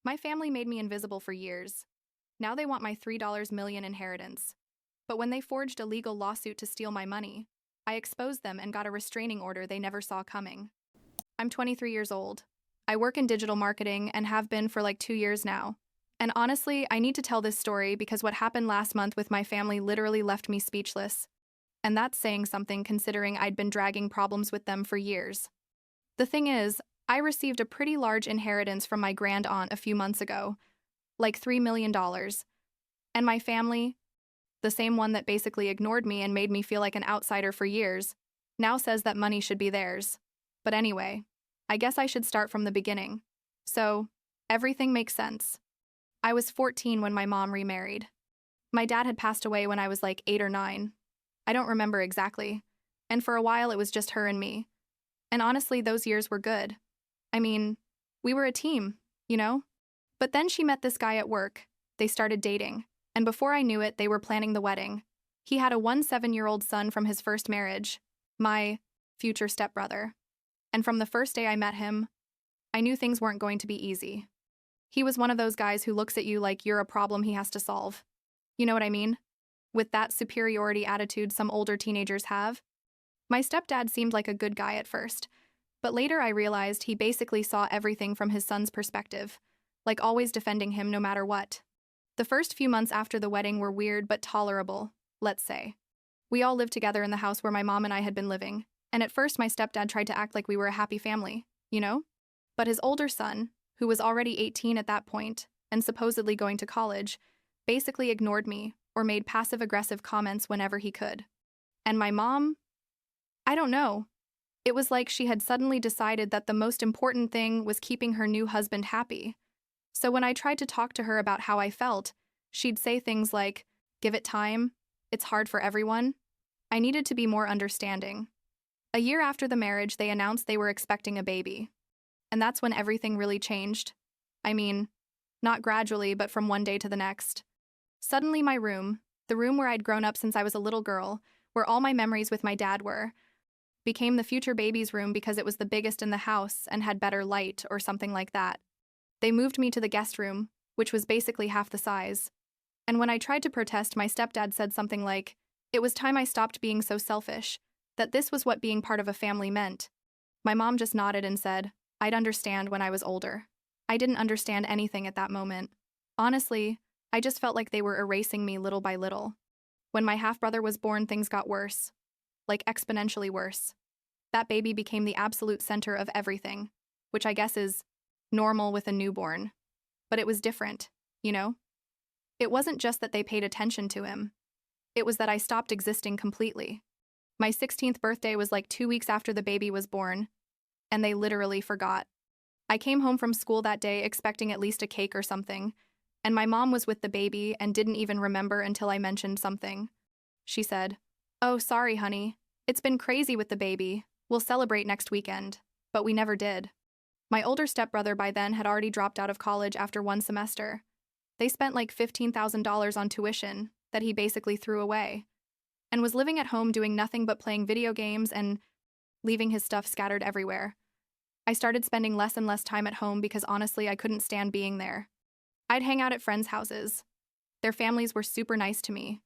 My family made me invisible for years. Now they want my $3 million inheritance. But when they forged a legal lawsuit to steal my money, I exposed them and got a restraining order they never saw coming. I'm 23 years old. I work in digital marketing and have been for like 2 years now. And honestly, I need to tell this story because what happened last month with my family literally left me speechless. And that's saying something considering I'd been dragging problems with them for years. The thing is, I received a pretty large inheritance from my grand aunt a few months ago, like $3 million. And my family, the same one that basically ignored me and made me feel like an outsider for years, now says that money should be theirs. But anyway, I guess I should start from the beginning. So, everything makes sense. I was 14 when my mom remarried. My dad had passed away when I was like 8 or 9. I don't remember exactly. And for a while it was just her and me. And honestly, those years were good. I mean, we were a team, you know? But then she met this guy at work. They started dating. And before I knew it, they were planning the wedding. He had a 7-year-old son from his first marriage, my future stepbrother. And from the first day I met him, I knew things weren't going to be easy. He was one of those guys who looks at you like you're a problem he has to solve. You know what I mean? With that superiority attitude some older teenagers have. My stepdad seemed like a good guy at first, but later I realized he basically saw everything from his son's perspective, like always defending him no matter what. The first few months after the wedding were weird but tolerable, let's say. We all lived together in the house where my mom and I had been living, and at first my stepdad tried to act like we were a happy family, you know? But his older son, who was already 18 at that point, and supposedly going to college, basically ignored me or made passive-aggressive comments whenever he could. And my mom? I don't know. It was like she had suddenly decided that the most important thing was keeping her new husband happy. So when I tried to talk to her about how I felt, she'd say things like, "Give it time. It's hard for everyone." I needed to be more understanding. A year after the marriage, they announced they were expecting a baby. And that's when everything really changed. I mean, not gradually, but from one day to the next. Suddenly my room, the room where I'd grown up since I was a little girl, where all my memories with my dad were, became the future baby's room because it was the biggest in the house and had better light or something like that. They moved me to the guest room, which was basically half the size. And when I tried to protest, my stepdad said something like, it was time I stopped being so selfish, that this was what being part of a family meant. My mom just nodded and said, I'd understand when I was older. I didn't understand anything at that moment. Honestly, I just felt like they were erasing me little by little. When my half-brother was born, things got worse. Like exponentially worse. That baby became the absolute center of everything, which I guess is normal with a newborn. But it was different, you know? It wasn't just that they paid attention to him. It was that I stopped existing completely. My 16th birthday was like 2 weeks after the baby was born, and they literally forgot. I came home from school that day expecting at least a cake or something, and my mom was with the baby and didn't even remember until I mentioned something. She said, "Oh, sorry, honey. It's been crazy with the baby. We'll celebrate next weekend." But we never did. My older stepbrother by then had already dropped out of college after 1 semester. They spent like $15,000 on tuition that he basically threw away, and was living at home doing nothing but playing video games and leaving his stuff scattered everywhere. I started spending less and less time at home because honestly I couldn't stand being there. I'd hang out at friends' houses. Their families were super nice to me.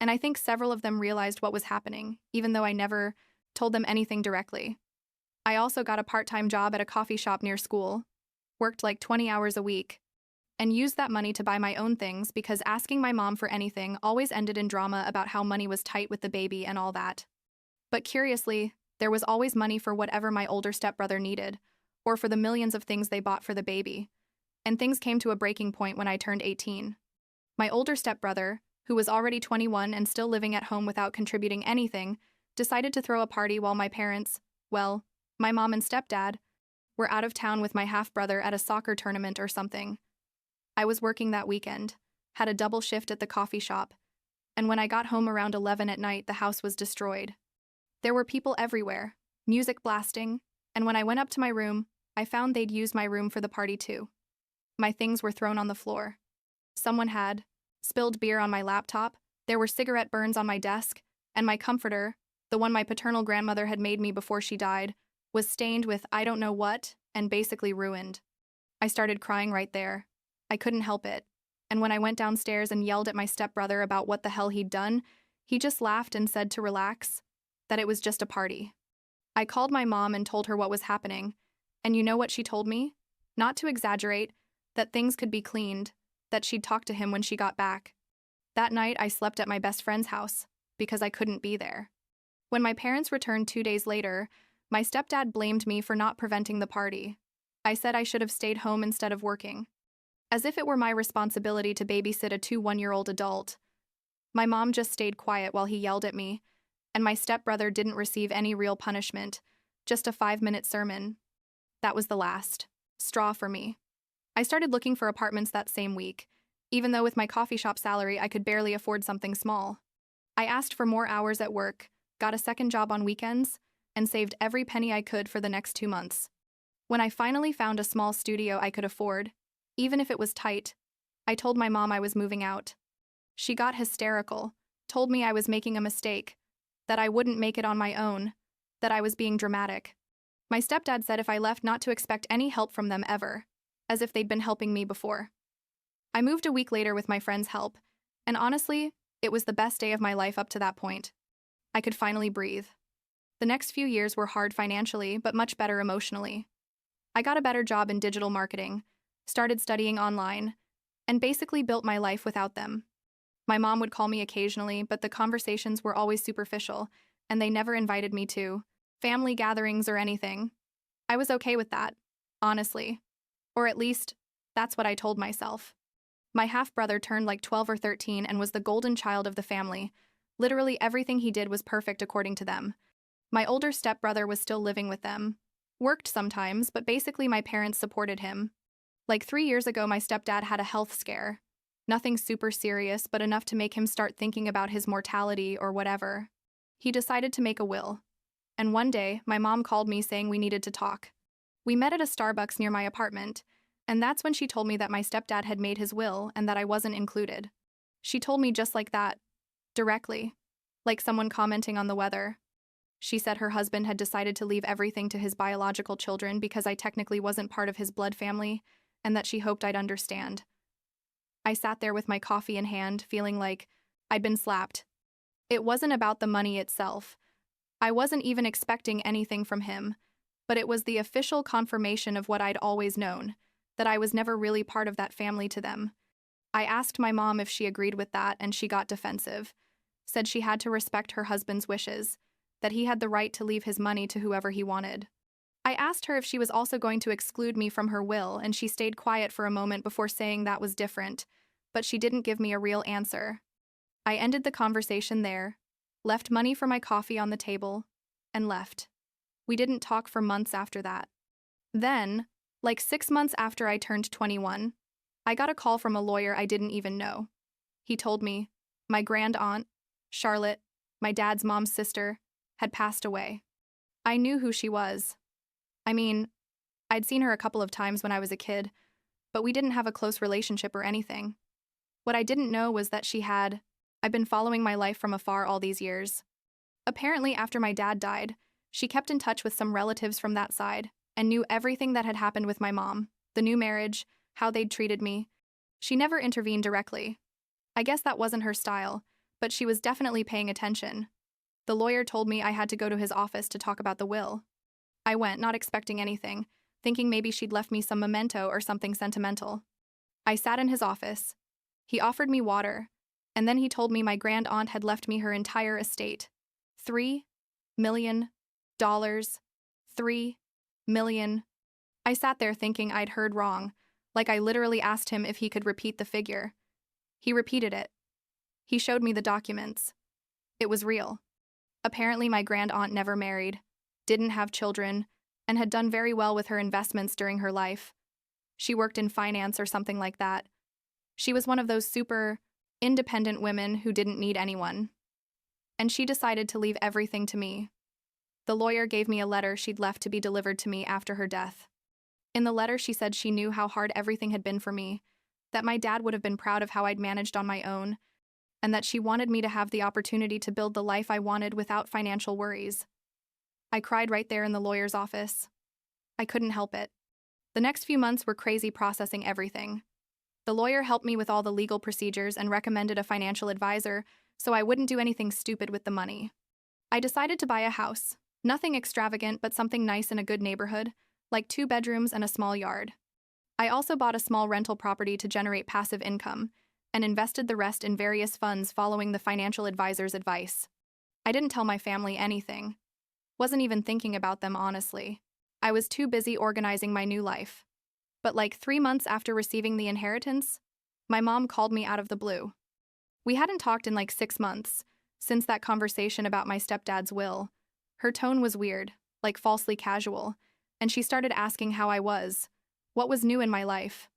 And I think several of them realized what was happening, even though I never told them anything directly. I also got a part-time job at a coffee shop near school, worked like 20 hours a week, and used that money to buy my own things because asking my mom for anything always ended in drama about how money was tight with the baby and all that. But curiously, there was always money for whatever my older stepbrother needed, or for the millions of things they bought for the baby. And things came to a breaking point when I turned 18. My older stepbrother, who was already 21 and still living at home without contributing anything, decided to throw a party while my parents, well, my mom and stepdad, were out of town with my half-brother at a soccer tournament or something. I was working that weekend, had a double shift at the coffee shop, and when I got home around 11 at night, the house was destroyed. There were people everywhere, music blasting, and when I went up to my room, I found they'd used my room for the party too. My things were thrown on the floor. Someone had spilled beer on my laptop, there were cigarette burns on my desk, and my comforter, the one my paternal grandmother had made me before she died, was stained with I don't know what and basically ruined. I started crying right there. I couldn't help it. And when I went downstairs and yelled at my stepbrother about what the hell he'd done, he just laughed and said to relax, that it was just a party. I called my mom and told her what was happening, and you know what she told me? Not to exaggerate, that things could be cleaned, that she'd talk to him when she got back. That night, I slept at my best friend's house, because I couldn't be there. When my parents returned 2 days later, my stepdad blamed me for not preventing the party. I said I should have stayed home instead of working, as if it were my responsibility to babysit a 2 one-year-old adult. My mom just stayed quiet while he yelled at me, and my stepbrother didn't receive any real punishment, just a 5-minute sermon. That was the last straw for me. I started looking for apartments that same week, even though with my coffee shop salary I could barely afford something small. I asked for more hours at work, got a second job on weekends, and saved every penny I could for the next 2 months. When I finally found a small studio I could afford, even if it was tight, I told my mom I was moving out. She got hysterical, told me I was making a mistake, that I wouldn't make it on my own, that I was being dramatic. My stepdad said if I left not to expect any help from them ever, as if they'd been helping me before. I moved a week later with my friend's help, and honestly, it was the best day of my life up to that point. I could finally breathe. The next few years were hard financially, but much better emotionally. I got a better job in digital marketing, started studying online, and basically built my life without them. My mom would call me occasionally, but the conversations were always superficial, and they never invited me to family gatherings or anything. I was okay with that, honestly. Or at least, that's what I told myself. My half-brother turned like 12 or 13 and was the golden child of the family. Literally everything he did was perfect according to them. My older stepbrother was still living with them. Worked sometimes, but basically my parents supported him. Like 3 years ago, my stepdad had a health scare. Nothing super serious, but enough to make him start thinking about his mortality or whatever. He decided to make a will. And one day, my mom called me saying we needed to talk. We met at a Starbucks near my apartment, and that's when she told me that my stepdad had made his will and that I wasn't included. She told me just like that, directly, like someone commenting on the weather. She said her husband had decided to leave everything to his biological children because I technically wasn't part of his blood family, and that she hoped I'd understand. I sat there with my coffee in hand, feeling like I'd been slapped. It wasn't about the money itself. I wasn't even expecting anything from him, but it was the official confirmation of what I'd always known, that I was never really part of that family to them. I asked my mom if she agreed with that, and she got defensive, said she had to respect her husband's wishes, that he had the right to leave his money to whoever he wanted. I asked her if she was also going to exclude me from her will, and she stayed quiet for a moment before saying that was different, but she didn't give me a real answer. I ended the conversation there, left money for my coffee on the table, and left. We didn't talk for months after that. Then, like 6 months after I turned 21, I got a call from a lawyer I didn't even know. He told me my grand aunt, Charlotte, my dad's mom's sister, had passed away. I knew who she was. I mean, I'd seen her a couple of times when I was a kid, but we didn't have a close relationship or anything. What I didn't know was that I'd been following my life from afar all these years. Apparently, after my dad died, she kept in touch with some relatives from that side and knew everything that had happened with my mom, the new marriage, how they'd treated me. She never intervened directly. I guess that wasn't her style, but she was definitely paying attention. The lawyer told me I had to go to his office to talk about the will. I went, not expecting anything, thinking maybe she'd left me some memento or something sentimental. I sat in his office. He offered me water, and then he told me my grand aunt had left me her entire estate. $3 million. $3 million. I sat there thinking I'd heard wrong, like I literally asked him if he could repeat the figure. He repeated it. He showed me the documents. It was real. Apparently my grand aunt never married, didn't have children, and had done very well with her investments during her life. She worked in finance or something like that. She was one of those super independent women who didn't need anyone. And she decided to leave everything to me. The lawyer gave me a letter she'd left to be delivered to me after her death. In the letter, she said she knew how hard everything had been for me, that my dad would have been proud of how I'd managed on my own, and that she wanted me to have the opportunity to build the life I wanted without financial worries. I cried right there in the lawyer's office. I couldn't help it. The next few months were crazy processing everything. The lawyer helped me with all the legal procedures and recommended a financial advisor so I wouldn't do anything stupid with the money. I decided to buy a house. Nothing extravagant, but something nice in a good neighborhood, like 2 bedrooms and a small yard. I also bought a small rental property to generate passive income and invested the rest in various funds following the financial advisor's advice. I didn't tell my family anything. Wasn't even thinking about them, honestly. I was too busy organizing my new life. But like 3 months after receiving the inheritance, my mom called me out of the blue. We hadn't talked in like 6 months, since that conversation about my stepdad's will. Her tone was weird, like falsely casual, and she started asking how I was, what was new in my life.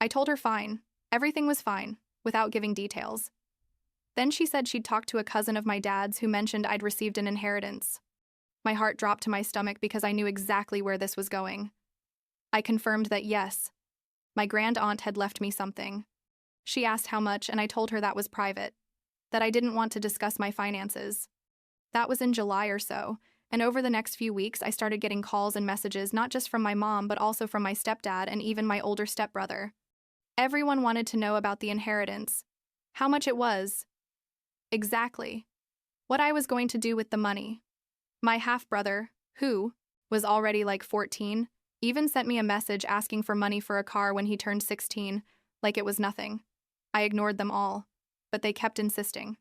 I told her fine, everything was fine, without giving details. Then she said she'd talked to a cousin of my dad's who mentioned I'd received an inheritance. My heart dropped to my stomach because I knew exactly where this was going. I confirmed that yes, my grand-aunt had left me something. She asked how much, and I told her that was private, that I didn't want to discuss my finances. That was in July or so, and over the next few weeks I started getting calls and messages not just from my mom but also from my stepdad and even my older stepbrother. Everyone wanted to know about the inheritance, how much it was, exactly, what I was going to do with the money. My half-brother, who was already like 14, even sent me a message asking for money for a car when he turned 16, like it was nothing. I ignored them all, but they kept insisting.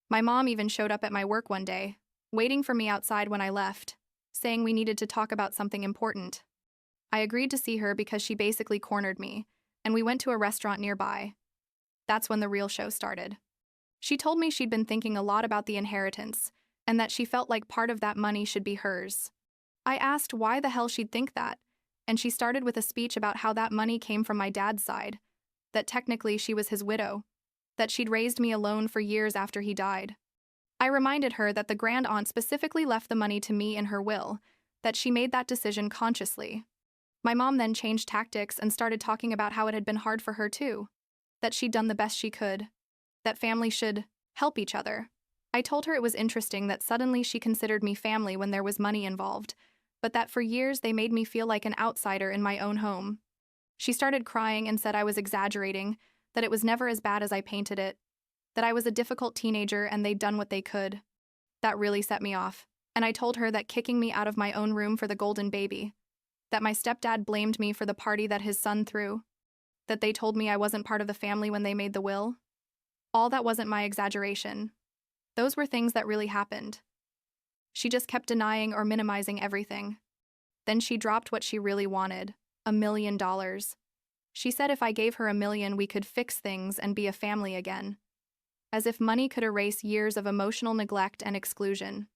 My mom even showed up at my work one day, waiting for me outside when I left, saying we needed to talk about something important. I agreed to see her because she basically cornered me, and we went to a restaurant nearby. That's when the real show started. She told me she'd been thinking a lot about the inheritance, and that she felt like part of that money should be hers. I asked why the hell she'd think that, and she started with a speech about how that money came from my dad's side, that technically she was his widow, that she'd raised me alone for years after he died. I reminded her that the grand-aunt specifically left the money to me in her will, that she made that decision consciously. My mom then changed tactics and started talking about how it had been hard for her too, that she'd done the best she could, that family should help each other. I told her it was interesting that suddenly she considered me family when there was money involved, but that for years they made me feel like an outsider in my own home. She started crying and said I was exaggerating, that it was never as bad as I painted it, that I was a difficult teenager and they'd done what they could. That really set me off, and I told her that kicking me out of my own room for the golden baby, that my stepdad blamed me for the party that his son threw, that they told me I wasn't part of the family when they made the will. All that wasn't my exaggeration. Those were things that really happened. She just kept denying or minimizing everything. Then she dropped what she really wanted, $1 million. She said if I gave her $1 million, we could fix things and be a family again. As if money could erase years of emotional neglect and exclusion.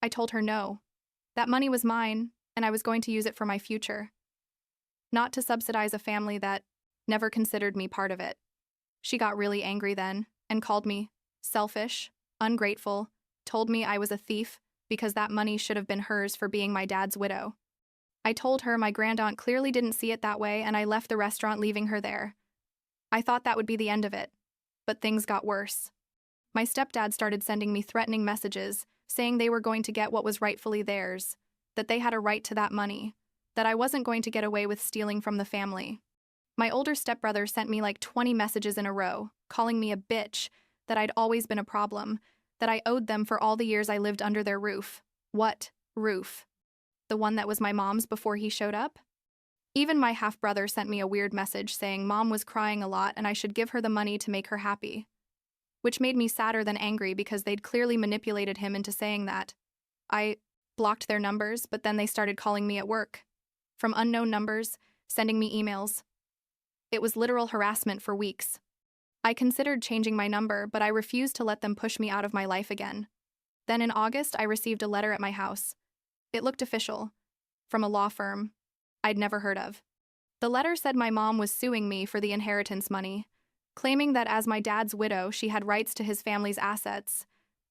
I told her no. That money was mine, and I was going to use it for my future. Not to subsidize a family that never considered me part of it. She got really angry then, and called me selfish, ungrateful, told me I was a thief because that money should have been hers for being my dad's widow. I told her my grand-aunt clearly didn't see it that way, and I left the restaurant leaving her there. I thought that would be the end of it. But things got worse. My stepdad started sending me threatening messages, saying they were going to get what was rightfully theirs, that they had a right to that money, that I wasn't going to get away with stealing from the family. My older stepbrother sent me like 20 messages in a row, calling me a bitch, that I'd always been a problem, that I owed them for all the years I lived under their roof. What roof? The one that was my mom's before he showed up? Even my half-brother sent me a weird message saying Mom was crying a lot and I should give her the money to make her happy. Which made me sadder than angry because they'd clearly manipulated him into saying that. I blocked their numbers, but then they started calling me at work. From unknown numbers, sending me emails. It was literal harassment for weeks. I considered changing my number, but I refused to let them push me out of my life again. Then in August, I received a letter at my house. It looked official. From a law firm I'd never heard of. The letter said my mom was suing me for the inheritance money, claiming that as my dad's widow, she had rights to his family's assets,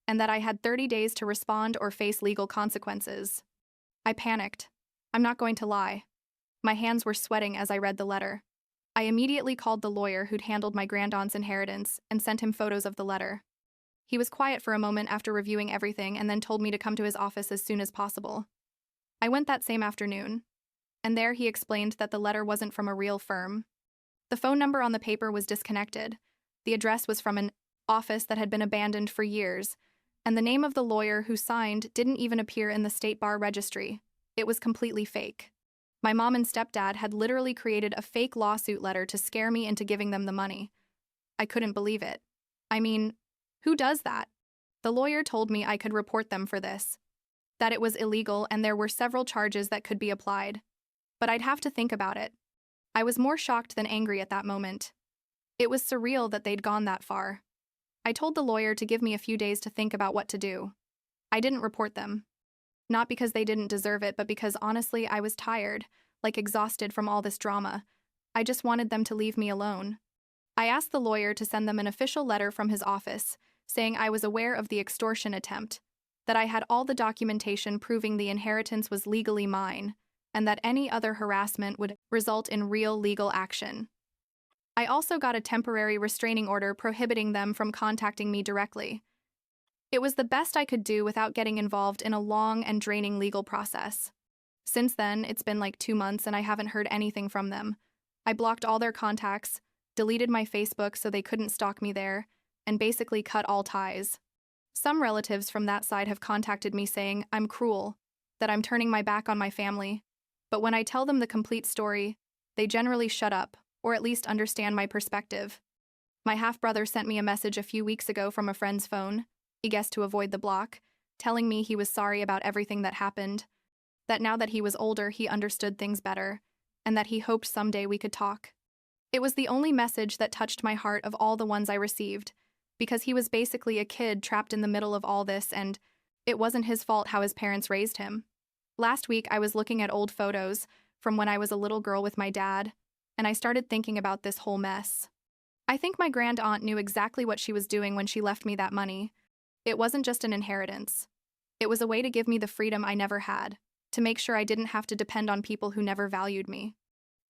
and that I had 30 days to respond or face legal consequences. I panicked. I'm not going to lie. My hands were sweating as I read the letter. I immediately called the lawyer who'd handled my grandaunt's inheritance and sent him photos of the letter. He was quiet for a moment after reviewing everything and then told me to come to his office as soon as possible. I went that same afternoon, and there he explained that the letter wasn't from a real firm. The phone number on the paper was disconnected. The address was from an office that had been abandoned for years, and the name of the lawyer who signed didn't even appear in the state bar registry. It was completely fake. My mom and stepdad had literally created a fake lawsuit letter to scare me into giving them the money. I couldn't believe it. I mean, who does that? The lawyer told me I could report them for this, that it was illegal and there were several charges that could be applied. But I'd have to think about it. I was more shocked than angry at that moment. It was surreal that they'd gone that far. I told the lawyer to give me a few days to think about what to do. I didn't report them. Not because they didn't deserve it, but because honestly I was tired, like exhausted from all this drama. I just wanted them to leave me alone. I asked the lawyer to send them an official letter from his office, saying I was aware of the extortion attempt, that I had all the documentation proving the inheritance was legally mine, and that any other harassment would result in real legal action. I also got a temporary restraining order prohibiting them from contacting me directly. It was the best I could do without getting involved in a long and draining legal process. Since then, it's been like 2 months and I haven't heard anything from them. I blocked all their contacts, deleted my Facebook so they couldn't stalk me there, and basically cut all ties. Some relatives from that side have contacted me saying I'm cruel, that I'm turning my back on my family. But when I tell them the complete story, they generally shut up, or at least understand my perspective. My half-brother sent me a message a few weeks ago from a friend's phone, he guessed to avoid the block, telling me he was sorry about everything that happened, that now that he was older he understood things better, and that he hoped someday we could talk. It was the only message that touched my heart of all the ones I received, because he was basically a kid trapped in the middle of all this, and it wasn't his fault how his parents raised him. Last week I was looking at old photos from when I was a little girl with my dad, and I started thinking about this whole mess. I think my grand-aunt knew exactly what she was doing when she left me that money. It wasn't just an inheritance. It was a way to give me the freedom I never had, to make sure I didn't have to depend on people who never valued me.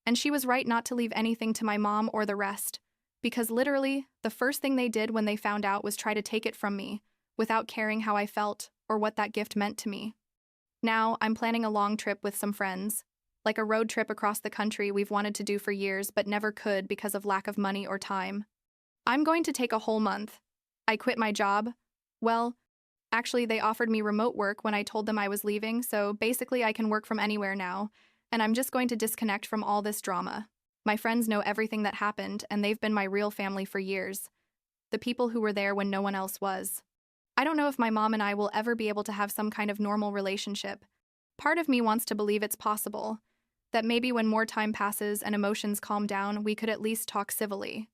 And she was right not to leave anything to my mom or the rest, because literally, the first thing they did when they found out was try to take it from me, without caring how I felt or what that gift meant to me. Now, I'm planning a long trip with some friends, like a road trip across the country we've wanted to do for years but never could because of lack of money or time. I'm going to take a whole month. I quit my job. Well, actually, they offered me remote work when I told them I was leaving, so basically I can work from anywhere now, and I'm just going to disconnect from all this drama. My friends know everything that happened, and they've been my real family for years. The people who were there when no one else was. I don't know if my mom and I will ever be able to have some kind of normal relationship. Part of me wants to believe it's possible, that maybe when more time passes and emotions calm down, we could at least talk civilly.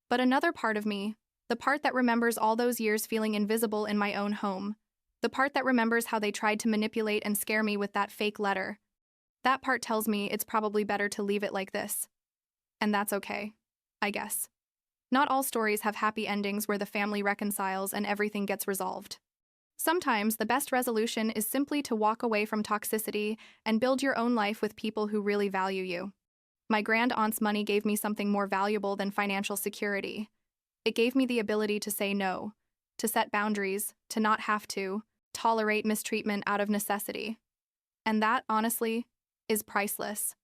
But another part of me, the part that remembers all those years feeling invisible in my own home, the part that remembers how they tried to manipulate and scare me with that fake letter, that part tells me it's probably better to leave it like this. And that's okay, I guess. Not all stories have happy endings where the family reconciles and everything gets resolved. Sometimes the best resolution is simply to walk away from toxicity and build your own life with people who really value you. My grand-aunt's money gave me something more valuable than financial security. It gave me the ability to say no, to set boundaries, to not have to tolerate mistreatment out of necessity. And that, honestly, is priceless.